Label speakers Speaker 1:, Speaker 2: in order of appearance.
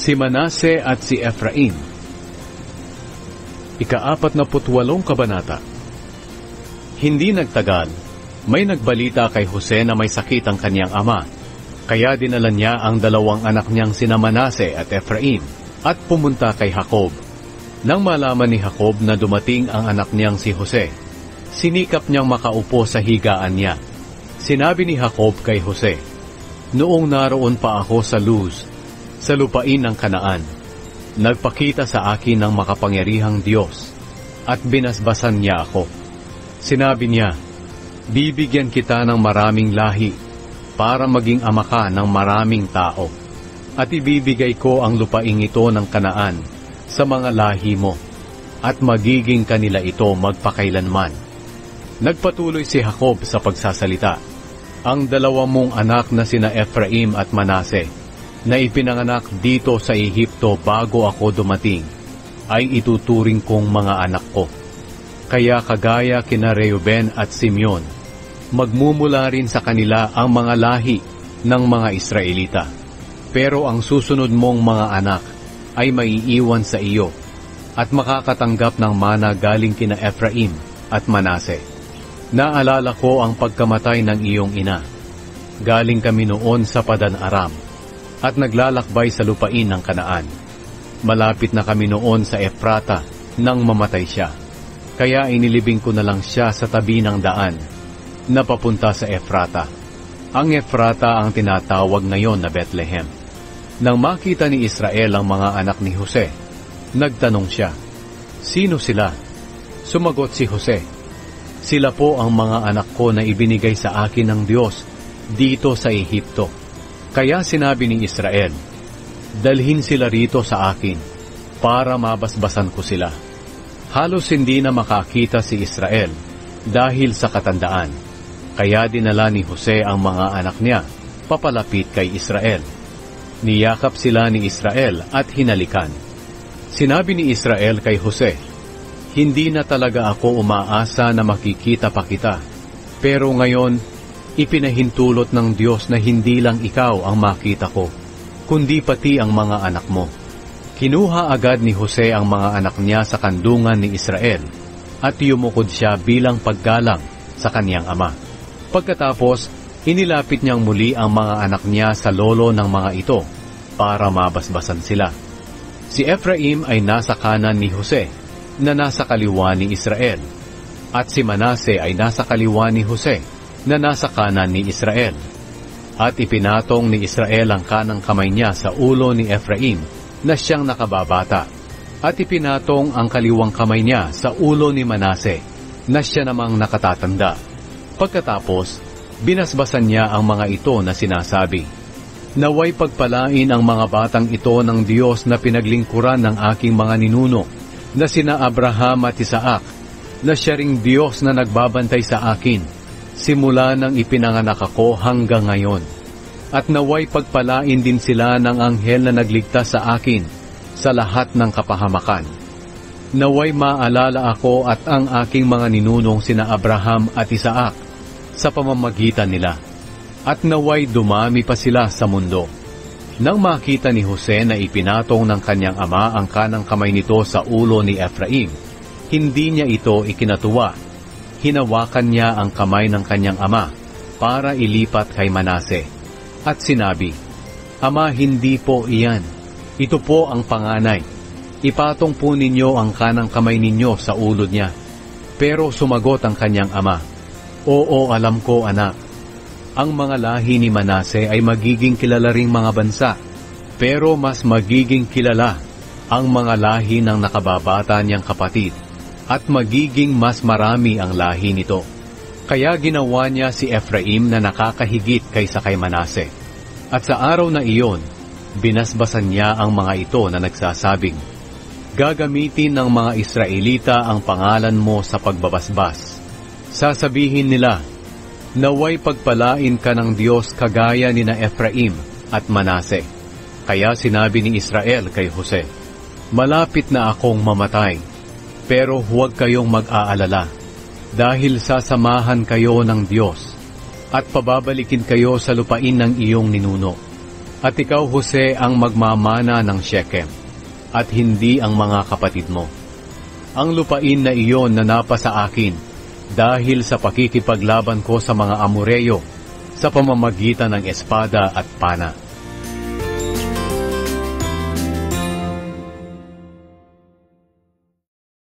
Speaker 1: Si Manase at si Efraim. Ika-48 kabanata. Hindi nagtagal, may nagbalita kay Jose na may sakit ang kanyang ama, kaya dinala niya ang dalawang anak niyang sina Manase at Efraim at pumunta kay Jacob. Nang malaman ni Jacob na dumating ang anak niyang si Jose, sinikap niyang makaupo sa higaan niya. Sinabi ni Jacob kay Jose, "Noong naroon pa ako sa Luz, sa lupain ng Kanaan, nagpakita sa akin ng makapangyarihang Diyos at binasbasan niya ako. Sinabi niya, bibigyan kita ng maraming lahi para maging ama ka ng maraming tao at ibibigay ko ang lupaing ito ng Kanaan sa mga lahi mo at magiging kanila ito magpakailanman." Nagpatuloy si Jacob sa pagsasalita, "Ang dalawa mong anak na sina Efraim at Manase na ipinanganak dito sa Ehipto bago ako dumating, ay ituturing kong mga anak ko. Kaya kagaya kina Reuben at Simeon, magmumula rin sa kanila ang mga lahi ng mga Israelita. Pero ang susunod mong mga anak ay maiiwan sa iyo at makakatanggap ng mana galing kina Efraim at Manase. Naalala ko ang pagkamatay ng iyong ina. Galing kami noon sa Padan-aram at naglalakbay sa lupain ng Kanaan. Malapit na kami noon sa Efrata nang mamatay siya. Kaya inilibing ko na lang siya sa tabi ng daan na papunta sa Efrata. Ang Efrata ang tinatawag ngayon na Bethlehem." Nang makita ni Israel ang mga anak ni Jose, nagtanong siya, "Sino sila?" Sumagot si Jose, "Sila po ang mga anak ko na ibinigay sa akin ng Diyos dito sa Ehipto." Kaya sinabi ni Israel, "Dalhin sila rito sa akin para mabasbasan ko sila." Halos hindi na makakita si Israel dahil sa katandaan. Kaya dinala ni Jose ang mga anak niya papalapit kay Israel. Niyakap sila ni Israel at hinalikan. Sinabi ni Israel kay Jose, "Hindi na talaga ako umaasa na makikita pa kita. Pero ngayon, ipinahintulot ng Diyos na hindi lang ikaw ang makita ko, kundi pati ang mga anak mo." Kinuha agad ni Jose ang mga anak niya sa kandungan ni Israel at yumukod siya bilang paggalang sa kaniyang ama. Pagkatapos, inilapit niyang muli ang mga anak niya sa lolo ng mga ito para mabasbasan sila. Si Efraim ay nasa kanan ni Jose na nasa kaliwa ni Israel, at si Manase ay nasa kaliwa ni Jose na nasa kanan ni Israel. At ipinatong ni Israel ang kanang kamay niya sa ulo ni Efraim na siyang nakababata, at ipinatong ang kaliwang kamay niya sa ulo ni Manase na siya namang nakatatanda. Pagkatapos, binasbasan niya ang mga ito na sinasabi, "Naway pagpalain ang mga batang ito ng Diyos na pinaglingkuran ng aking mga ninuno, na sina Abraham at Isaac, na siya ring Diyos na nagbabantay sa akin, simula nang ipinanganak ako hanggang ngayon. At naway pagpalain din sila ng anghel na nagligtas sa akin sa lahat ng kapahamakan. Naway maalala ako at ang aking mga ninunong sina Abraham at Isaac sa pamamagitan nila. At naway dumami pa sila sa mundo." Nang makita ni Jose na ipinatong ng kanyang ama ang kanang kamay nito sa ulo ni Efraim, hindi niya ito ikinatuwa. Hinawakan niya ang kamay ng kanyang ama para ilipat kay Manase. At sinabi, "Ama, hindi po iyan. Ito po ang panganay. Ipatong po ninyo ang kanang kamay ninyo sa ulo niya." Pero sumagot ang kanyang ama, "Oo, alam ko, anak. Ang mga lahi ni Manase ay magiging kilala ring mga bansa, pero mas magiging kilala ang mga lahi ng nakababata niyang kapatid, at magiging mas marami ang lahi nito." Kaya ginawa niya si Efraim na nakakahigit kaysa kay Manase. At sa araw na iyon, binasbasan niya ang mga ito na nagsasabing, "Gagamitin ng mga Israelita ang pangalan mo sa pagbabasbas. Sasabihin nila, naway pagpalain ka ng Diyos kagaya ni na Efraim at Manase." Kaya sinabi ni Israel kay Jose, "Malapit na akong mamatay, pero huwag kayong mag-aalala, dahil sasamahan kayo ng Diyos, at pababalikin kayo sa lupain ng iyong ninuno. At ikaw, Jose, ang magmamana ng Shechem, at hindi ang mga kapatid mo. Ang lupain na iyon na napa sa akin, dahil sa pakikipaglaban ko sa mga Amoreyo, sa pamamagitan ng espada at pana.